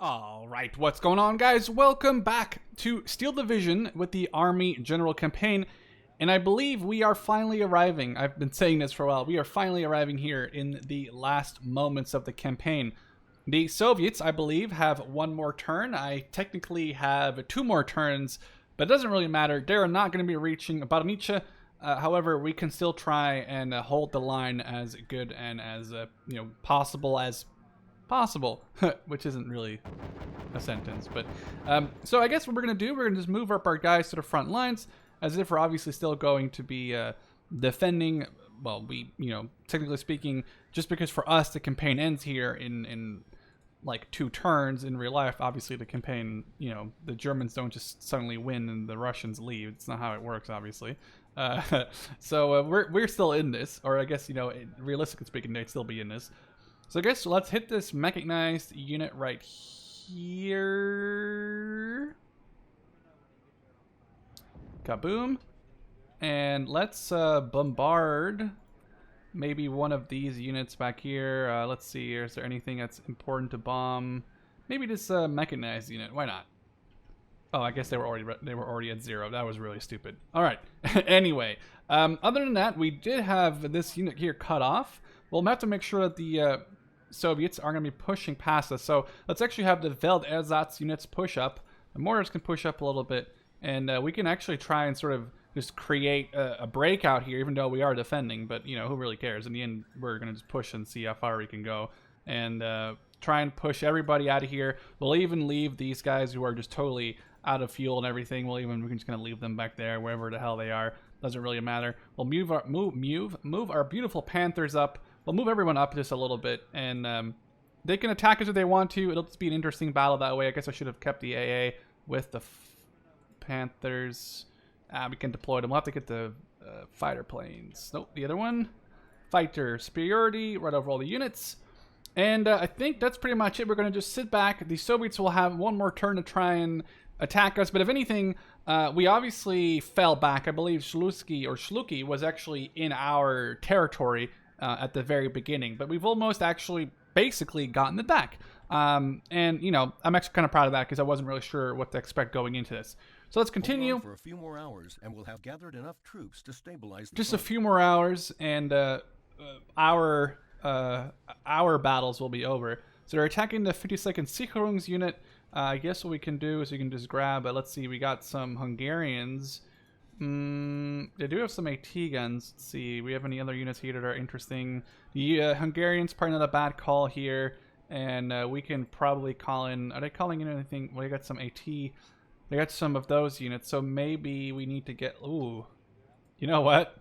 Alright, what's going on, guys? Welcome back to Steel Division with the Army General Campaign. And I believe we are finally arriving. I've been saying this for a while. We are finally arriving here in the last moments of the campaign. The Soviets, I believe, have one more turn. I technically have two more turns, but it doesn't really matter. They're not going to be reaching Barnice. However, we can still try and hold the line as good and as possible, which isn't really a sentence. But so I guess what we're gonna do, we're gonna just move up our guys to the front lines, as if we're obviously still going to be defending. Well, technically speaking, just because for us the campaign ends here in like 2 turns. In real life, obviously the campaign, the Germans don't just suddenly win and the Russians leave. It's not how it works, obviously. So we're still in this, or I guess realistically speaking, they'd still be in this. So I guess let's hit this mechanized unit right here. Kaboom. And let's bombard maybe one of these units back here. Let's see, is there anything that's important to bomb? Maybe this mechanized unit. Why not? Oh, I guess they were already at 0. That was really stupid. All right. Anyway, other than that, we did have this unit here cut off. We'll have to make sure that the Soviets are going to be pushing past us. So let's actually have the Weltersatz units push up. The mortars can push up a little bit, and we can actually try and sort of just create a breakout here, even though we are defending. But who really cares? In the end, we're going to just push and see how far we can go, and try and push everybody out of here. We'll even leave these guys who are just totally out of fuel and everything. We're just going to leave them back there, wherever the hell they are. Doesn't really matter. We'll move our beautiful Panthers up. We'll move everyone up just a little bit, and they can attack us if they want to. It'll just be an interesting battle that way. I guess I should have kept the AA with the Panthers. We can deploy them. We'll have to get the fighter planes. Nope, the other one. Fighter superiority right over all the units. And I think that's pretty much it. We're going to just sit back. The Soviets will have one more turn to try and attack us, but if anything, we obviously fell back. I believe Shluki was actually in our territory at the very beginning, but we've almost actually basically gotten it back. And I'm actually kind of proud of that, because I wasn't really sure what to expect going into this. So let's continue for a few more hours, and we'll have gathered enough troops to stabilize the just front. a few more hours, and our battles will be over. So they're attacking the 52nd Sicherungs unit. I guess what we can do is we can just grab, let's see, we got some Hungarians. They do have some AT guns. Let's see, we have any other units here that are interesting. The Hungarians, probably not a bad call here. And we can probably call in, are they calling in anything? Well, they got some AT. They got some of those units, so maybe we need to get, ooh. You know what?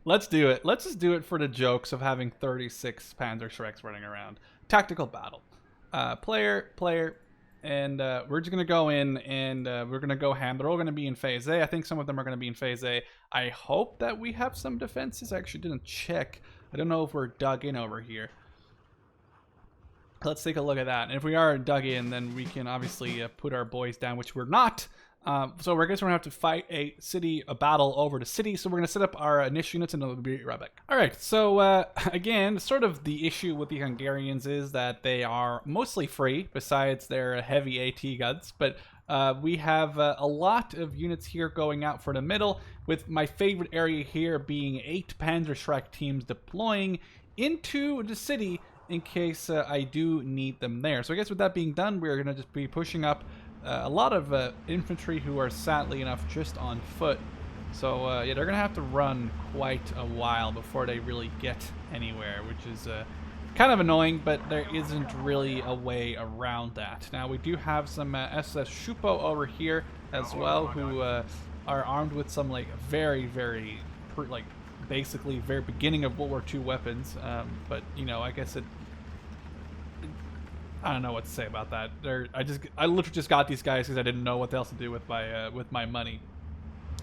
Let's do it. Let's just do it for the jokes of having 36 Panzer Shreks running around. Tactical battle. Player, and we're just going to go in, and we're going to go ham. They're all going to be in phase A. I think some of them are going to be in phase A. I hope that we have some defenses. I actually didn't check. I don't know if we're dug in over here. Let's take a look at that. And if we are dug in, then we can obviously put our boys down, which we're not. So I guess we're going to have to fight a battle over the city. So we're going to set up our initial units, and then we'll be right back. All right, so again, sort of the issue with the Hungarians is that they are mostly free, besides their heavy AT guns. But we have a lot of units here going out for the middle, with my favorite area here being 8 Panzerschreck teams deploying into the city in case I do need them there. So I guess with that being done, we're going to just be pushing up a lot of infantry who are sadly enough just on foot. So yeah, they're going to have to run quite a while before they really get anywhere, which is kind of annoying, but there isn't really a way around that. Now, we do have some SS Schupo over here as well, who are armed with some basically very beginning of World War II weapons, but I guess I don't know what to say about that. I literally just got these guys because I didn't know what else to do with my money.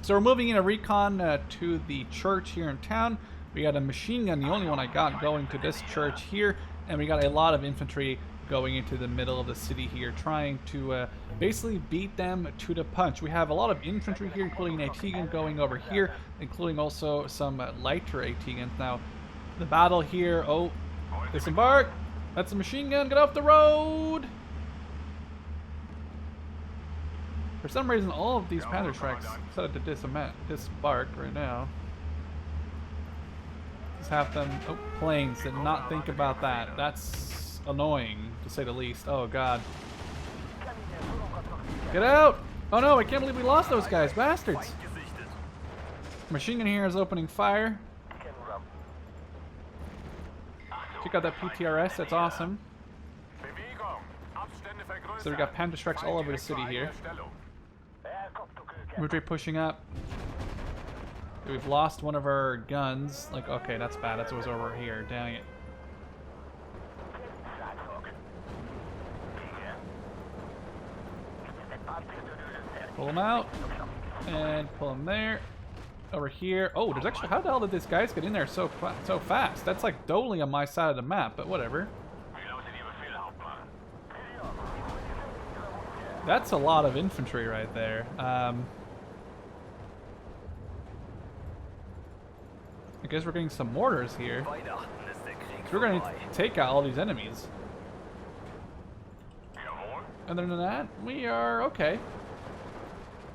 So we're moving in a recon to the church here in town. We got a machine gun, the only one I got, going to this church here, and we got a lot of infantry going into the middle of the city here, trying to basically beat them to the punch. We have a lot of infantry here, including an AT gun going over here, including also some lighter AT guns. Now, the battle here, disembark! That's a machine gun, get off the road! For some reason, all of these Panzerschrecks decided to disembark right now. Just have them. Oh, planes. Did not think about that. That's annoying, to say the least. Oh, God. Get out! Oh, no, I can't believe we lost those guys. Bastards. Machine gun here is opening fire. Check out that PTRS. That's awesome. So we got Panzerschrecks all over the city here. Infantry pushing up. We've lost one of our guns. Like, okay, that's bad. That's what was over here. Dang it. Pull them out. And pull them there. Over here. Oh, there's actually... How the hell did these guys get in there so fast? That's like totally on my side of the map, but whatever. That's a lot of infantry right there. I guess we're getting some mortars here. So we're going to take out all these enemies. Other than that, we are okay.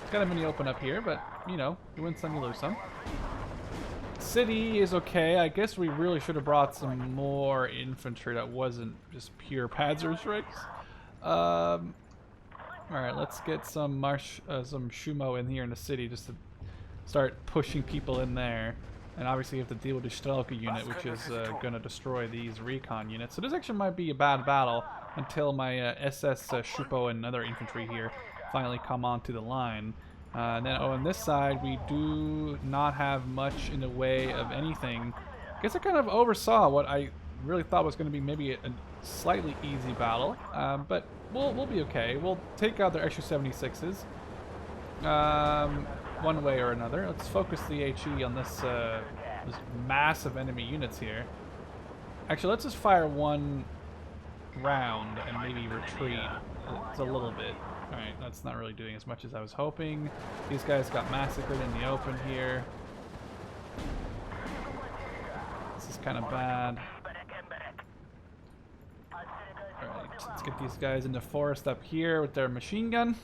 It's kind of mini open up here, but, you know, you win some, you lose some. City is okay. I guess we really should have brought some more infantry that wasn't just pure Panzerschrecks. Alright, let's get some Shumo in here in the city just to start pushing people in there. And obviously you have to deal with the Strelka unit, which is going to destroy these recon units. So this actually might be a bad battle until my SS Shupo and other infantry here finally come onto the line. And then on this side, we do not have much in the way of anything. I guess I kind of oversaw what I really thought was going to be maybe a slightly easy battle, but we'll be okay. We'll take out their Su-76s one way or another. Let's focus the HE on this massive enemy units here. Actually, let's just fire one round and maybe retreat. It's a little bit. Alright, that's not really doing as much as I was hoping. These guys got massacred in the open here. This is kind of bad. Alright, let's get these guys in the forest up here with their machine gun.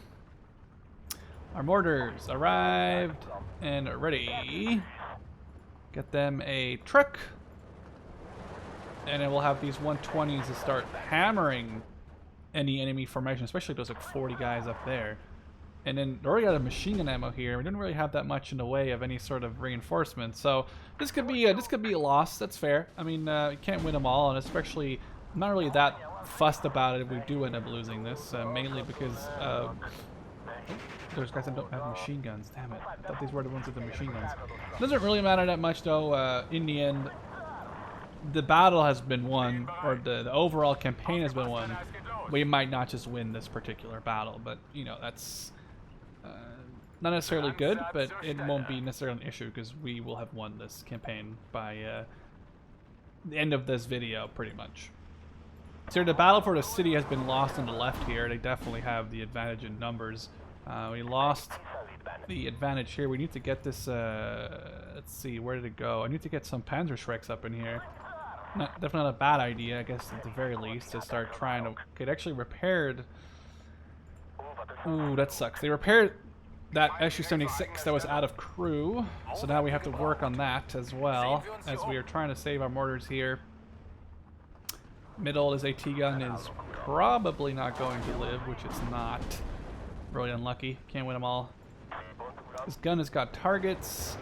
Our mortars arrived and are ready. Get them a truck. And then we'll have these 120s to start hammering any enemy formation, especially those like 40 guys up there. And then they already got a machine gun ammo here. We didn't really have that much in the way of any sort of reinforcement, so this could be a loss. That's fair. I mean, you can't win them all, and especially I'm not really that fussed about it if we do end up losing this, mainly because there's guys that don't have machine guns. Damn it! I thought these were the ones with the machine guns. Doesn't really matter that much though. In the end, the battle has been won, or the overall campaign has been won. We might not just win this particular battle, but you know, that's not necessarily good, but it won't be necessarily an issue because we will have won this campaign by the end of this video, pretty much. So the battle for the city has been lost on the left here. They definitely have the advantage in numbers. We lost the advantage here. We need to get this, let's see, where did it go? I need to get some Panzerschrecks up in here. Definitely not a bad idea, I guess, at the very least, to start trying to... Okay, it actually repaired... Ooh, that sucks. They repaired that Su-76 that was out of crew, so now we have to work on that as well, as we are trying to save our mortars here. Middle, his AT gun is probably not going to live, which it's not. Really unlucky. Can't win them all. This gun has got targets.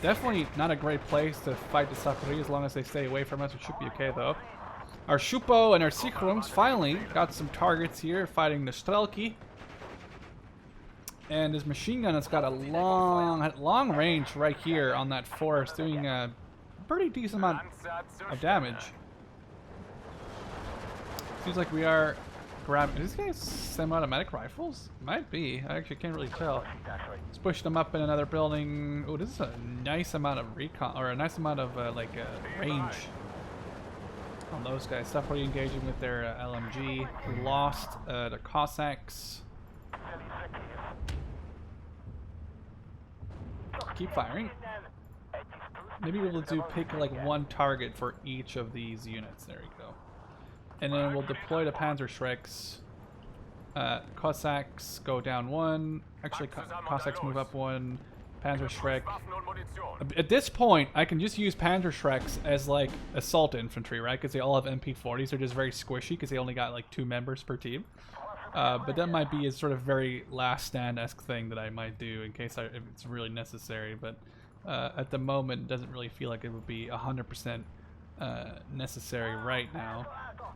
Definitely not a great place to fight the Safari as long as they stay away from us. It should be okay though. Our Shupo and our Sikrums finally got some targets here fighting the Strelki. And his machine gun has got a long range right here on that forest, doing a pretty decent amount of damage. Seems like we are grabbing... Are these guys semi-automatic rifles? Might be. I actually can't really tell. Let's push them up in another building. Oh, this is a nice amount of recon, or a nice amount of range on those guys. Stuff already engaging with their LMG. We lost the Cossacks. Keep firing. Maybe we'll pick like one target for each of these units. There we go. And then we'll deploy the Panzerschrecks Cossacks go down 1. Actually, Cossacks move up 1. Panzerschreck. At this point, I can just use Panzerschrecks as like assault infantry, right? Because they all have MP40s. They're just very squishy because they only got like 2 members per team. But that might be a sort of very last stand-esque thing that I might do in case if it's really necessary. But at the moment, it doesn't really feel like it would be 100% necessary right now.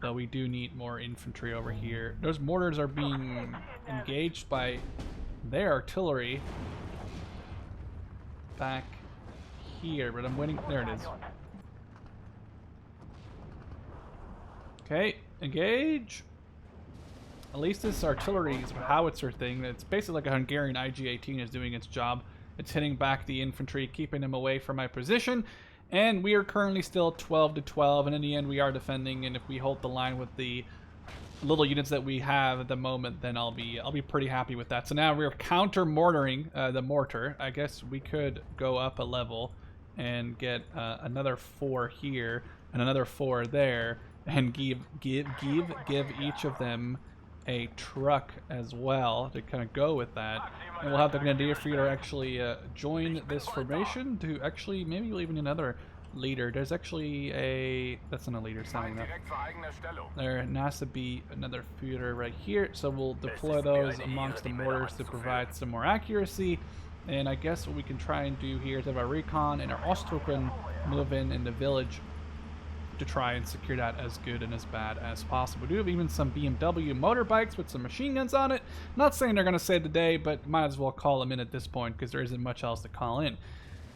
Though we do need more infantry over here. Those mortars are being engaged by their artillery back here, but I'm waiting. There it is. Okay, engage. At least this artillery's howitzer thing, it's basically like a Hungarian IG-18 is doing its job. It's hitting back the infantry, keeping them away from my position. And we are currently still 12 to 12, and in the end we are defending, and if we hold the line with the little units that we have at the moment, then I'll be pretty happy with that. So now we're counter-mortaring the mortar. I guess we could go up a level and get another 4 here and another 4 there, and give each of them a truck as well to kind of go with that. And we'll have the Grenadier Feeder actually join this formation to actually maybe even another leader. There's actually a... that's not a leader, sounding enough. There has to be another feeder right here, so we'll deploy those amongst the mortars to provide some more accuracy. And I guess what we can try and do here is have our recon and our Ostruppen move in the village to try and secure that as good and as bad as possible. We do have even some BMW motorbikes with some machine guns on it. Not saying they're going to save the day, but might as well call them in at this point because there isn't much else to call in.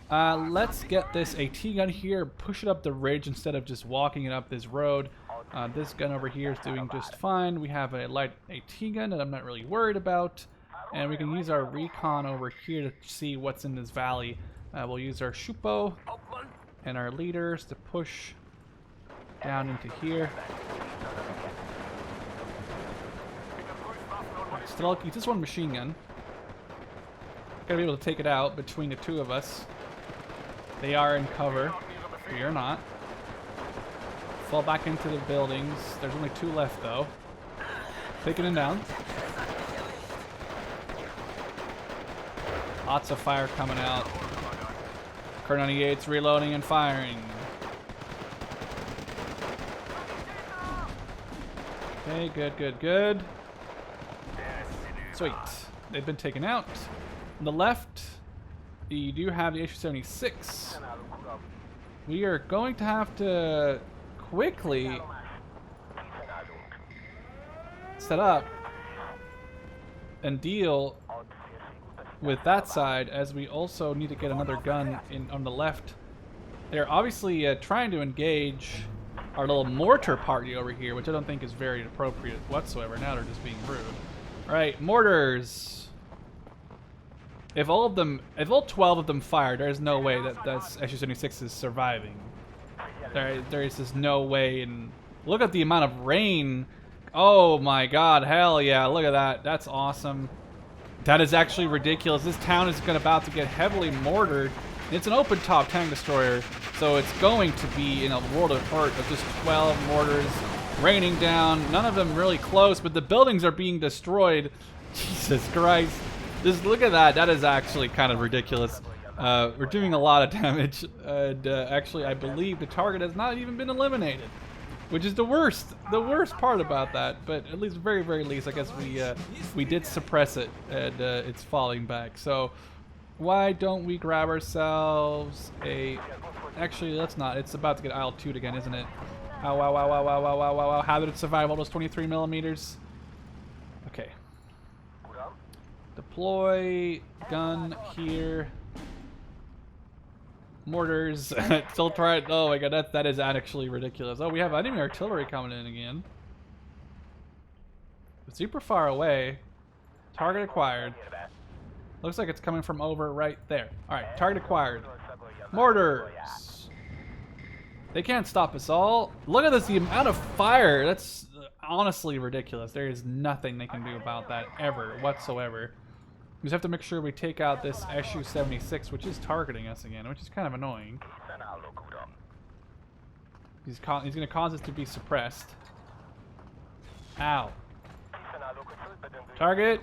Let's get this AT gun here, push it up the ridge instead of just walking it up this road. This gun over here is doing just fine. We have a light AT gun that I'm not really worried about. And we can use our recon over here to see what's in this valley. We'll use our Schupo and our leaders to push down into here. Still use this one machine gun. Gotta be able to take it out between the 2 of us. They are in cover. We are not. Fall back into the buildings. There's only 2 left though. Taking them down. Lots of fire coming out. Kar 98's reloading and firing. Okay, good. Sweet. They've been taken out. On the left, you do have the HU-76. We are going to have to quickly set up and deal with that side, as we also need to get another gun in on the left. They're obviously trying to engage our little mortar party over here, which I don't think is very appropriate whatsoever. Now they're just being rude. Alright, mortars. If all 12 of them fire, there's no way that SU-76 is surviving. There is just no way. And look at the amount of rain. Oh my god, hell yeah, look at that. That's awesome. That is actually ridiculous. This town is about to get heavily mortared. It's an open top tank destroyer, so it's going to be in a world of hurt of just 12 mortars raining down. None of them really close, but the buildings are being destroyed. Jesus Christ. Just look at that. That is actually kind of ridiculous. We're doing a lot of damage, and actually I believe the target has not even been eliminated, which is the worst part about that. But at least, very least, I guess we did suppress it, and it's falling back. So why don't we grab ourselves a... Actually, let's not. It's about to get IL-2'd again, isn't it? Ow, ow, ow, ow, ow, ow, ow, ow, ow. How did it survive all those 23 millimeters? Okay. Deploy gun here. Mortars. Still try it. Oh my god, that is actually ridiculous. Oh, we have enemy artillery coming in again. Super far away. Target acquired. Looks like it's coming from over right there. Alright, target acquired. Mortars! They can't stop us all. Look at this, the amount of fire. That's honestly ridiculous. There is nothing they can do about that ever, whatsoever. We just have to make sure we take out this SU-76, which is targeting us again, which is kind of annoying. He's going to cause us to be suppressed. Ow. Target.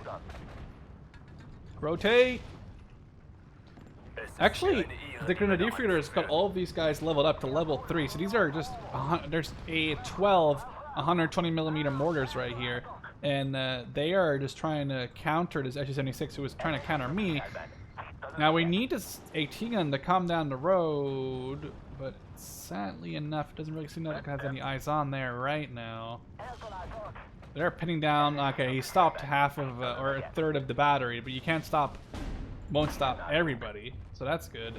Rotate. Actually, the Grenadier Fighter has got all of these guys leveled up to level 3. So these are just, there's a 12 120mm mortars right here. And they are just trying to counter this SU-76 who was trying to counter me. Now we need this AT gun to come down the road, but sadly enough, it doesn't really seem like it has any eyes on there right now. They're pinning down. Okay, he stopped half of or a third of the battery, but you can't stop, won't stop everybody, so that's good.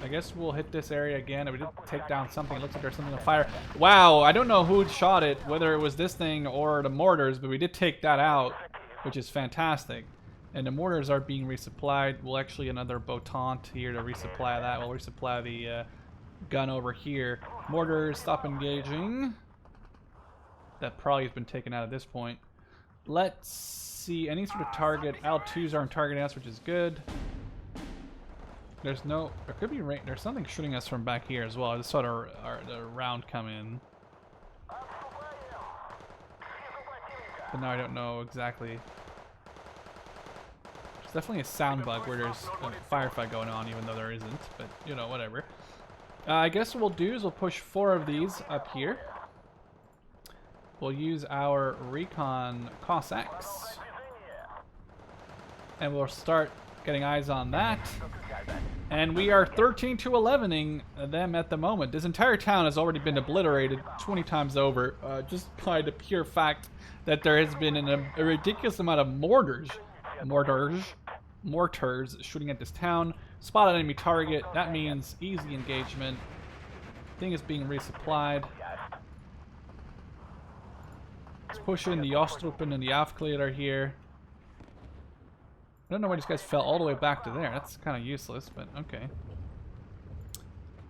I guess we'll hit this area again. We did take down something. It looks like there's something on fire. Wow, I don't know who shot it, whether it was this thing or the mortars, but we did take that out, which is fantastic. And the mortars are being resupplied. We'll actually another Botant here to resupply that. We'll resupply the gun over here. Mortars, stop engaging. That probably has been taken out at this point. Let's see, any sort of target. L2s aren't targeting us, which is good. There's no, there could be, there's something shooting us from back here as well. I just saw the round come in. But now I don't know exactly. There's definitely a sound bug where there's a firefight going on, even though there isn't, but you know, whatever. I guess what we'll do is we'll push 4 of these up here. We'll use our recon Cossacks. And we'll start getting eyes on that. And we are 13-11ing them at the moment. This entire town has already been obliterated 20 times over, just by the pure fact that there has been a ridiculous amount of mortars shooting at this town. Spot an enemy target. That means easy engagement. Thing is being resupplied. Let's push in the Ostrupen and the Aufkläder here. I don't know why these guys fell all the way back to there. That's kind of useless, but okay.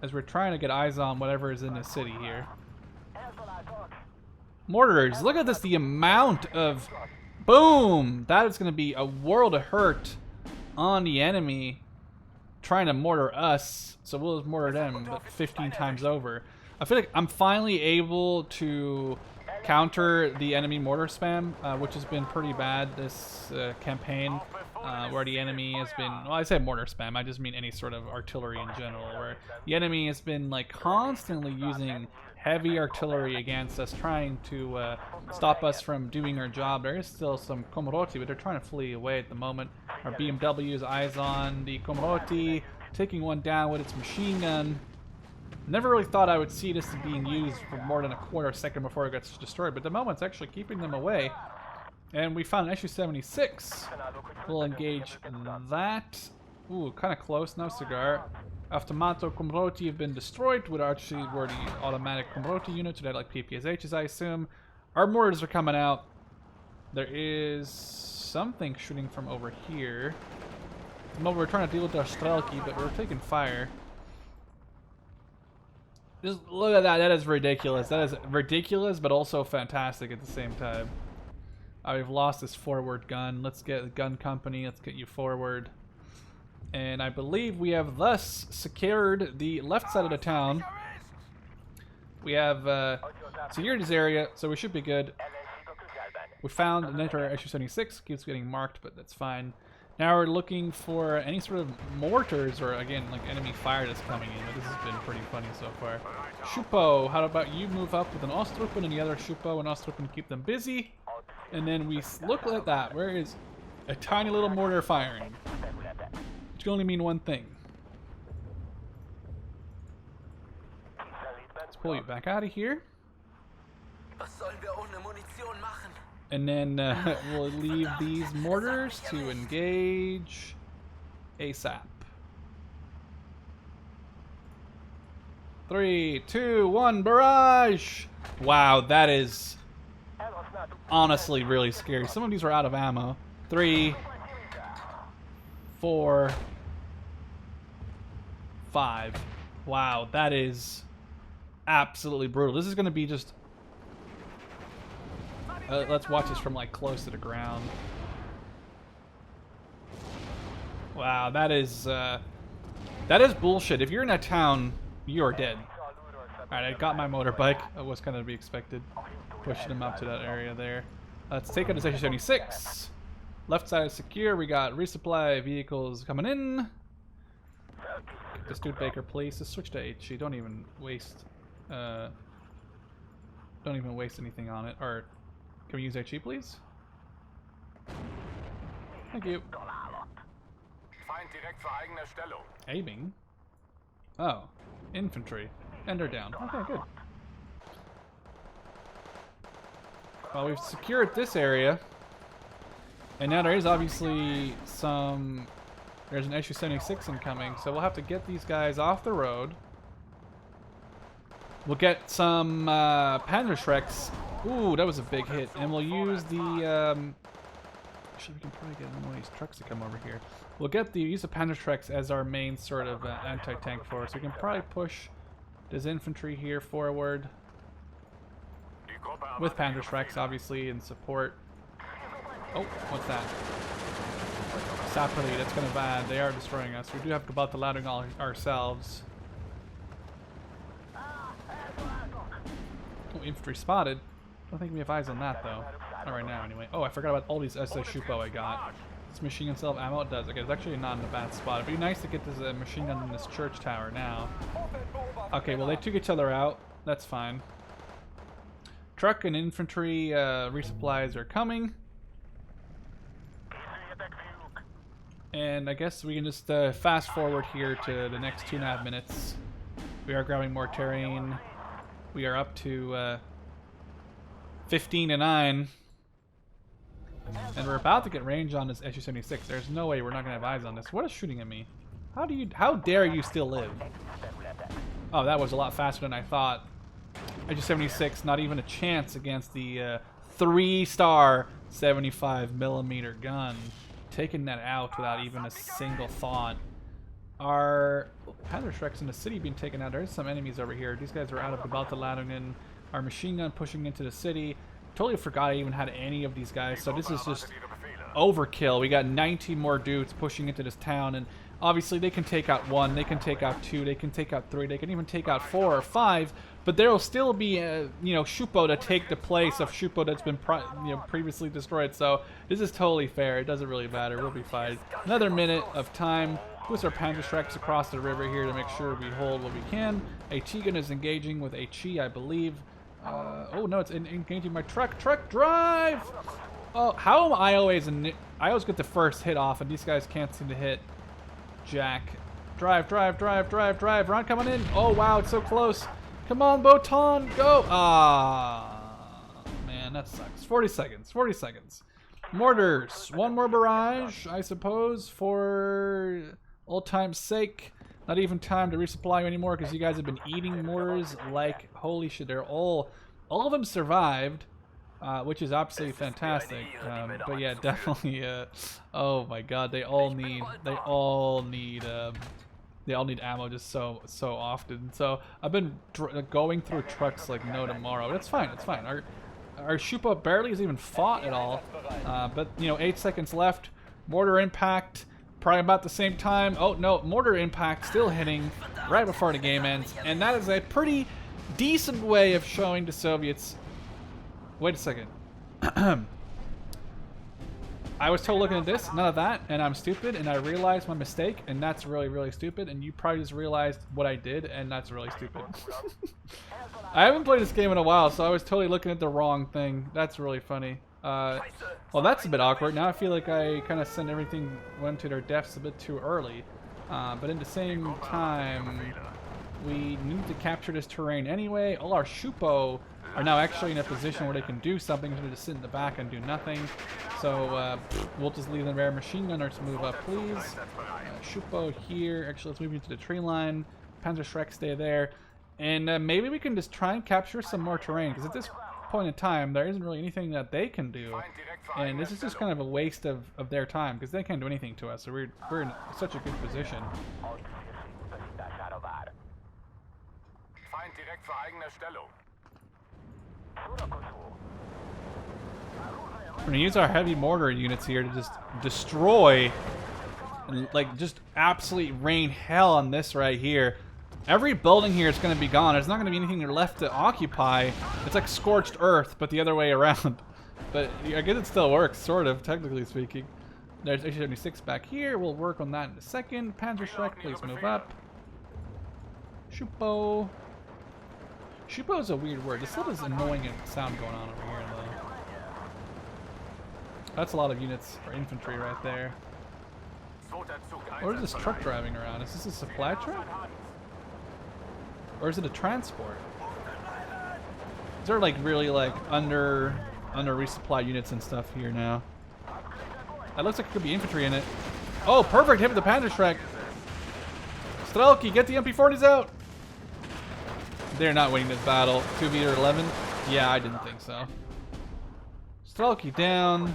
As we're trying to get eyes on whatever is in the city here. Mortars, look at this, the amount of... Boom! That is going to be a world of hurt on the enemy trying to mortar us. So we'll just mortar them, but 15 times over. I feel like I'm finally able to counter the enemy mortar spam, which has been pretty bad this campaign, where the enemy has been, well, I say mortar spam, I just mean any sort of artillery in general, where the enemy has been like constantly using heavy artillery against us, trying to stop us from doing our job. There is still some Komoroti, but they're trying to flee away at the moment. Our BMW's eyes on the Komoroti, taking one down with its machine gun. Never really thought I would see this being used for more than a quarter second before it gets destroyed, but at the moment it's actually keeping them away. And we found an SU-76. We'll engage that. Ooh, kind of close, no cigar. Automato Komroti have been destroyed, which actually were the automatic Komroti units, so they're like PPSHs, I assume. Our mortars are coming out. There is something shooting from over here. At the moment we're trying to deal with our Strelki, but we're taking fire. Just look at that, that is ridiculous. That is ridiculous, but also fantastic at the same time. We've lost this forward gun. Let's get the gun company, let's get you forward. And I believe we have thus secured the left side of the town. We have secured this area, so we should be good. We found an enter SU-76, keeps getting marked, but that's fine. Now we're looking for any sort of mortars or, again, like enemy fire that's coming in. But this has been pretty funny so far. Schupo, how about you move up with an Ostrupen and the other Schupo and Ostrupen, keep them busy. And then we look at that. Where is a tiny little mortar firing? Which can only mean one thing. Let's pull you back out of here. And then we'll leave these mortars to engage ASAP. 3, 2, 1, barrage! Wow, that is honestly really scary. Some of these are out of ammo. 3, 4, 5. Wow, that is absolutely brutal. This is going to be just... let's watch this from like close to the ground. Wow, that is bullshit. If you're in that town, you are dead. Alright, I got my motorbike. That was kind of to be expected. Pushing him up to that area there. Let's take out this HU-76. Left side is secure. We got resupply vehicles coming in. Get this dude Baker, please. Just switch to HE. Don't even waste anything on it. Or can we use HE, please? Thank you. Aiming? Oh. Infantry. And they're down. Okay, good. Well, we've secured this area. And now there is obviously some... There's an HU-76 incoming, so we'll have to get these guys off the road. We'll get some Panzerschrecks. Ooh, that was a big hit. And we'll use the... Actually, we can probably get one of these trucks to come over here. We'll get the use of Panzerschrecks as our main sort of anti-tank force. We can probably push this infantry here forward. With Panzerschrecks, obviously, in support. Oh, what's that? Sapperly, that's kind of bad. They are destroying us. We do have to about the laddering all ourselves. Oh, infantry spotted. Don't think we have eyes on that, though. Not right now, anyway. Oh, I forgot about all these SS Shupo I got. This machine gun self ammo, it does. Okay, it's actually not in a bad spot. It'd be nice to get this machine gun in this church tower now. Okay, well, they took each other out. That's fine. Truck and infantry resupplies are coming. And I guess we can just fast forward here to the next 2.5 minutes. We are grabbing more terrain. We are up to 15-9. And we're about to get range on this HU-76. There's no way we're not going to have eyes on this. What is shooting at me? How dare you still live? Oh, that was a lot faster than I thought. HU-76, not even a chance against the 3-star 75mm gun. Taking that out without even a single thought. Our Panzerschrecks in the city being taken out. There's some enemies over here. These guys are out of Geballte Ladungen. Our machine gun pushing into the city. Totally forgot I even had any of these guys. So this is just overkill. We got 19 more dudes pushing into this town, and obviously they can take out 1, they can take out 2, they can take out 3, they can even take out 4 or 5. But there will still be, Shupo to take the place of Shupo that's been, previously destroyed. So this is totally fair. It doesn't really matter. We'll be fine. Another minute of time. Push our Panzerschrecks across the river here to make sure we hold what we can. HE gun is engaging with HE, I believe. Oh no, it's engaging my truck. Truck, drive! Oh, how am I always I always get the first hit off, and these guys can't seem to hit Jack. Drive, drive, drive, drive, drive. Ron coming in. Oh wow, it's so close. Come on, Botan, go! Ah, man, that sucks. 40 seconds, 40 seconds. Mortars, one more barrage, I suppose, for old time's sake. Not even time to resupply you anymore because you guys have been eating mortars like holy shit. They're all of them survived, which is absolutely fantastic. But yeah, definitely. Oh my God, they all need ammo just so often. So I've been going through trucks like no tomorrow. It's fine. It's fine. Our Shupa barely has even fought at all. But 8 seconds left. Mortar impact. Probably about the same time. Oh no, mortar impact still hitting right before the game ends, and that is a pretty decent way of showing the Soviets. Wait a second. I was totally looking at this, none of that, and I'm stupid, and I realized my mistake, and that's really, really stupid, and you probably just realized what I did, and that's really stupid. I haven't played this game in a while, so I was totally looking at the wrong thing. That's really funny. Well, that's a bit awkward. Now I feel like I kind of sent everything went to their deaths a bit too early. But at the same time, we need to capture this terrain anyway. All our Shupo are now actually in a position where they can do something instead of just sit in the back and do nothing. So we'll just leave the rare machine gunner to move up, please. Shupo here. Actually, let's move into the tree line. Panzerschreck stay there. And maybe we can just try and capture some more terrain, because at this point in time, there isn't really anything that they can do. And this is just kind of a waste of their time, because they can't do anything to us. So we're in such a good position. We're going to use our heavy mortar units here to just destroy, like just absolutely rain hell on this right here. Every building here is going to be gone. There's not going to be anything left to occupy. It's like scorched earth, but the other way around. But I guess it still works, sort of, technically speaking. There's HA-76 back here. We'll work on that in a second. Panzerschreck, please move up. Schupo. Schupo is a weird word. There's still this annoying sound going on over here, though. That's a lot of units for infantry right there. What is this truck driving around? Is this a supply truck? Or is it a transport? Is there like really like under resupply units and stuff here now? That looks like it could be infantry in it. Oh, perfect! Hit with the Panzerschreck. Strelky, get the MP40s out! They're not winning this battle. 2v11? Yeah, I didn't think so. Strelky down.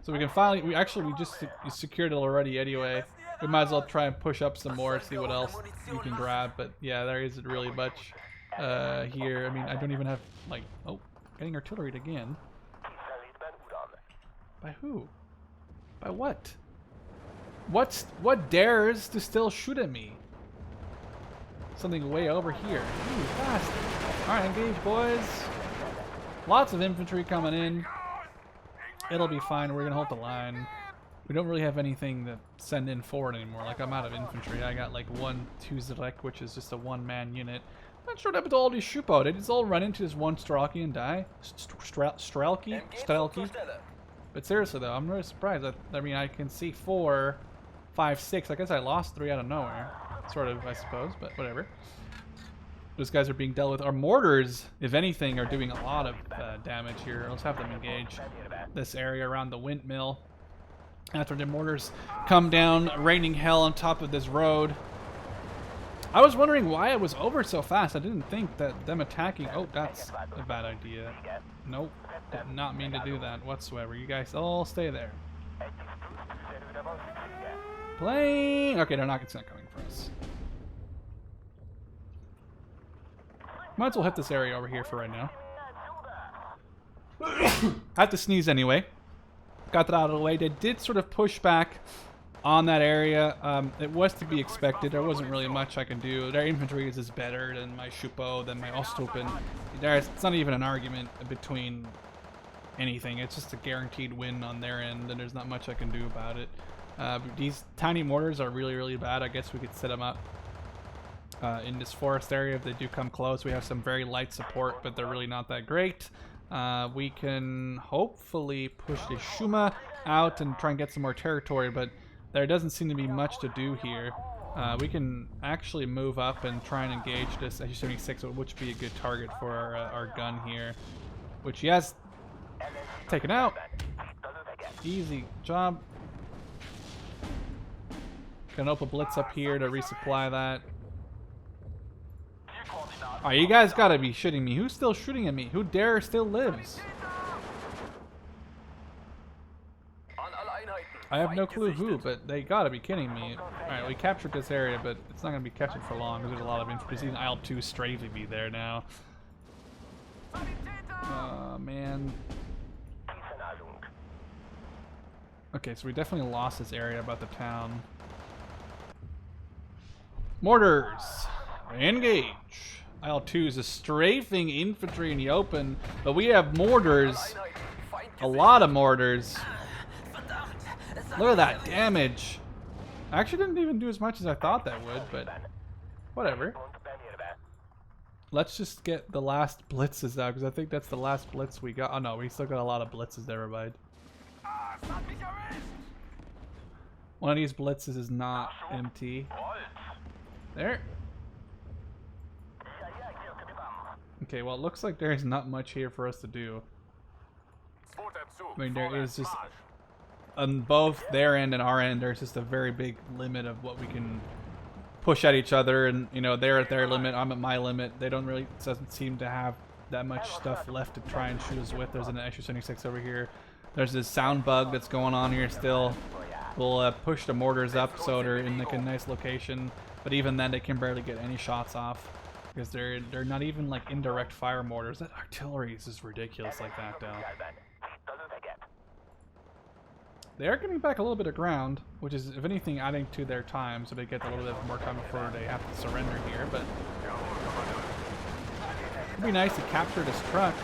So we can finally, we just secured it already anyway. We might as well try and push up some more, see what else we can grab. But yeah, there isn't really much here. I mean, I don't even have, like, oh, getting artilleried again. By who? By what? What dares to still shoot at me? Something way over here. Ooh, fast. Alright, engage, boys. Lots of infantry coming in. It'll be fine. We're gonna hold the line. We don't really have anything to send in forward anymore. Like, I'm out of infantry. I got like 1 Tuzerek, which is just a one-man unit. I'm not sure what happened to all these Schupo. They just all run into this one Strelky and die. Strelky? But seriously though, I'm really surprised. I mean, I can see 4, 5, 6. I guess I lost 3 out of nowhere. Sort of, I suppose, but whatever. Those guys are being dealt with. Our mortars, if anything, are doing a lot of damage here. Let's have them engage this area around the windmill. After the mortars come down, raining hell on top of this road. I was wondering why it was over so fast. I didn't think that them attacking... Oh, that's a bad idea. Nope. Did not mean to do that whatsoever. You guys all stay there. Plane! Okay, it's not coming for us. Might as well hit this area over here for right now. Had to sneeze anyway. Got that out of the way. They did sort of push back on that area. It was to be expected. There wasn't really much I can do. Their infantry is better than my Schupo, than my Ostopen. It's not even an argument between anything. It's just a guaranteed win on their end, and there's not much I can do about it. These tiny mortars are really, really bad. I guess we could set them up in this forest area if they do come close. We have some very light support, but they're really not that great. We can hopefully push the Shuma out and try and get some more territory, but there doesn't seem to be much to do here. We can actually move up and try and engage this SU-76, which would be a good target for our gun here, which he has taken out. Easy job. Gonna open blitz up here to resupply that. Oh, you guys gotta be shitting me. Who's still shooting at me? Who dare still lives? I have no clue who, but they gotta be kidding me. Alright, we captured this area, but it's not gonna be captured for long because there's a lot of infantry. Even IL-2 Stravey be there now. Oh, man. Okay, so we definitely lost this area about the town. Mortars! Engage! IL-2 is strafing infantry in the open, but we have mortars. A lot of mortars. Look at that damage. I actually didn't even do as much as I thought that would, but whatever. Let's just get the last blitzes out, because I think that's the last blitz we got. Oh no, we still got a lot of blitzes there, bud. One of these blitzes is not empty. There. Okay, well, it looks like there's not much here for us to do. I mean, there is just, on both their end and our end, there's just a very big limit of what we can push at each other, and, you know, they're at their limit, I'm at my limit. They don't really, doesn't seem to have that much stuff left to try and shoot us with. There's an SU-76 over here. There's this sound bug that's going on here still. We'll push the mortars up so they're in like a nice location, but even then they can barely get any shots off. Because they're not even like indirect fire mortars. That artillery is just ridiculous like that, though. They are getting back a little bit of ground, which is, if anything, adding to their time, so they get a little bit more time before they have to surrender here. But it'd be nice to capture this truck.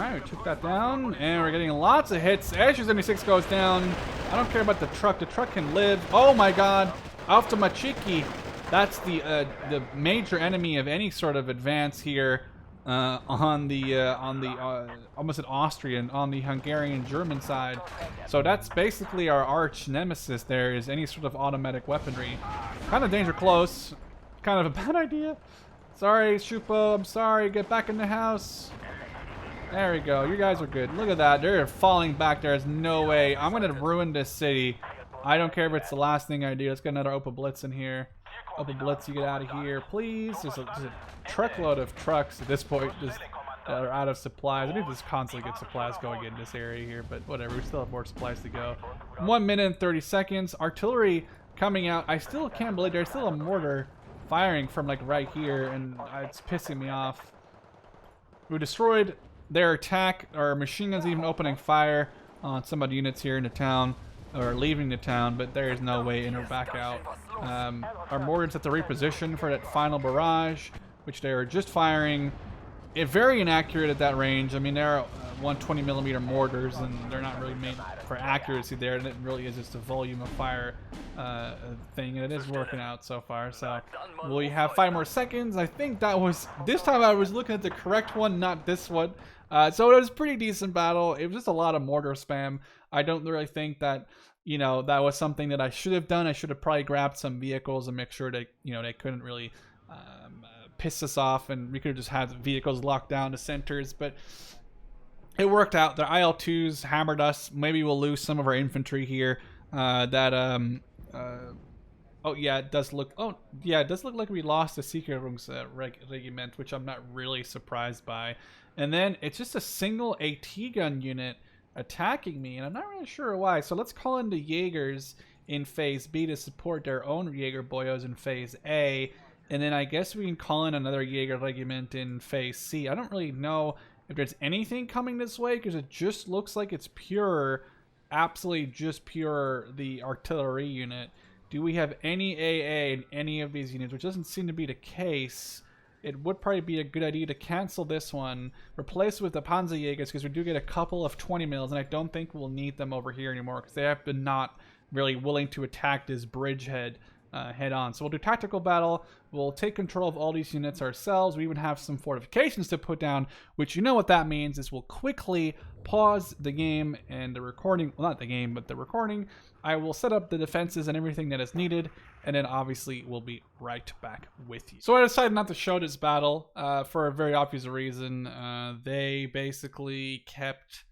Alright, we took that down, and we're getting lots of hits. SU-76 goes down. I don't care about the truck. The truck can live. Oh my god. Automachiki. That's the major enemy of any sort of advance here on the almost an Austrian, on the Hungarian-German side. So that's basically our arch nemesis there, is any sort of automatic weaponry. Kind of danger close. Kind of a bad idea. Sorry, Shupo. I'm sorry. Get back in the house. There we go. You guys are good. Look at that. They're falling back. There's no way. I'm going to ruin this city. I don't care if it's the last thing I do. Let's get another Opa Blitz in here. Opa Blitz, you get out of here, please. There's a truckload of trucks at this point just that are out of supplies. I need to just constantly get supplies going in this area here, but whatever. We still have more supplies to go. 1 minute and 30 seconds. Artillery coming out. I still can't believe there's still a mortar firing from like right here, and it's pissing me off. We destroyed their attack. Our machine guns even opening fire on some of the units here in the town, or leaving the town, but there is no way in or back out. Our mortars have to reposition for that final barrage, which they are just firing. Very inaccurate at that range. I mean, they're 120mm mortars, and they're not really made for accuracy there, and it really is just a volume of fire thing, and it is working out so far. So we have 5 more seconds. I think that was, this time I was looking at the correct one, not this one. So it was a pretty decent battle. It was just a lot of mortar spam. I don't really think that, you know, that was something that I should have done. I should have probably grabbed some vehicles and make sure that, you know, they couldn't really piss us off, and we could have just had vehicles locked down to centers, but it worked out. The IL-2s hammered us. Maybe we'll lose some of our infantry here. Oh yeah, it does look like we lost the Sicherungsregiment, which I'm not really surprised by. And then it's just a single AT gun unit attacking me, and I'm not really sure why. So let's call in the Jaegers in phase B to support their own Jaeger boyos in phase A, and then I guess we can call in another Jaeger regiment in phase C. I don't really know if there's anything coming this way, because it just looks like it's pure, absolutely just pure, the artillery unit. Do we have any AA in any of these units, which doesn't seem to be the case? It would probably be a good idea to cancel this one, replace it with the Panzerjägers, because we do get a couple of 20 mils, and I don't think we'll need them over here anymore, because they have been not really willing to attack this bridgehead head on. So we'll do tactical battle. We'll take control of all these units ourselves. We even have some fortifications to put down, which, you know what that means, is we'll quickly pause the game and the recording. Well, not the game, but the recording. I will set up the defenses and everything that is needed, and then obviously we'll be right back with you. So I decided not to show this battle for a very obvious reason. They basically kept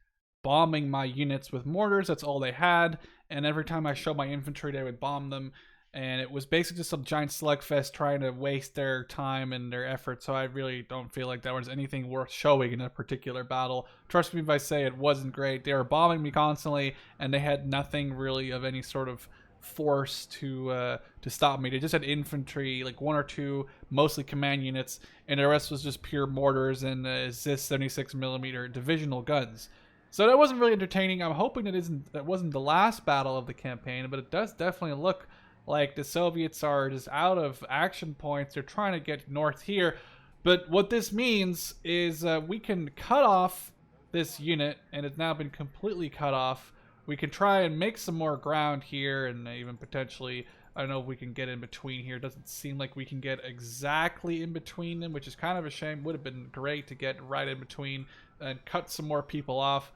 bombing my units with mortars. That's all they had, and every time I showed my infantry, they would bomb them. And it was basically just a giant slugfest trying to waste their time and their effort. So I really don't feel like there was anything worth showing in a particular battle. Trust me if I say it wasn't great. They were bombing me constantly, and they had nothing really of any sort of force to stop me. They just had infantry, like 1 or 2, mostly command units, and the rest was just pure mortars and ZIS 76mm divisional guns. So that wasn't really entertaining. I'm hoping that wasn't the last battle of the campaign, but it does definitely look like the Soviets are just out of action points. They're trying to get north here. But what this means is we can cut off this unit, and it's now been completely cut off. We can try and make some more ground here, and even potentially, I don't know if we can get in between here. It doesn't seem like we can get exactly in between them, which is kind of a shame. Would have been great to get right in between and cut some more people off.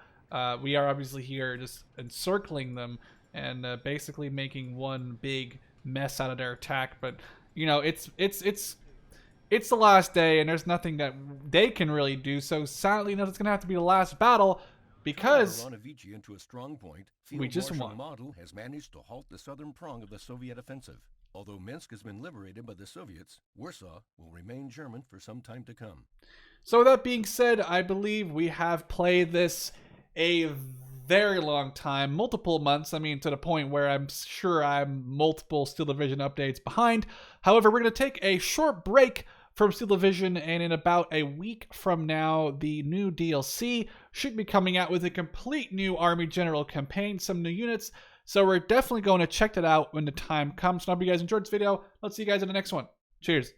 We are obviously here just encircling them and basically making one big mess out of their attack. But you know, it's the last day, and there's nothing that they can really do. So sadly enough, it's gonna have to be the last battle, because into a strong point, we just won. Model has managed to halt the southern prong of the Soviet offensive. Although Minsk has been liberated by the Soviets, Warsaw will remain German for some time to come. So with that being said, I believe we have played this a very long time, multiple months. I mean, to the point where I'm sure I'm multiple Steel Division updates behind. However, we're going to take a short break from Steel Division, and in about a week from now, the new DLC should be coming out with a complete new Army General campaign, some new units. So we're definitely going to check that out when the time comes. So I hope you guys enjoyed this video. Let's see you guys in the next one. Cheers.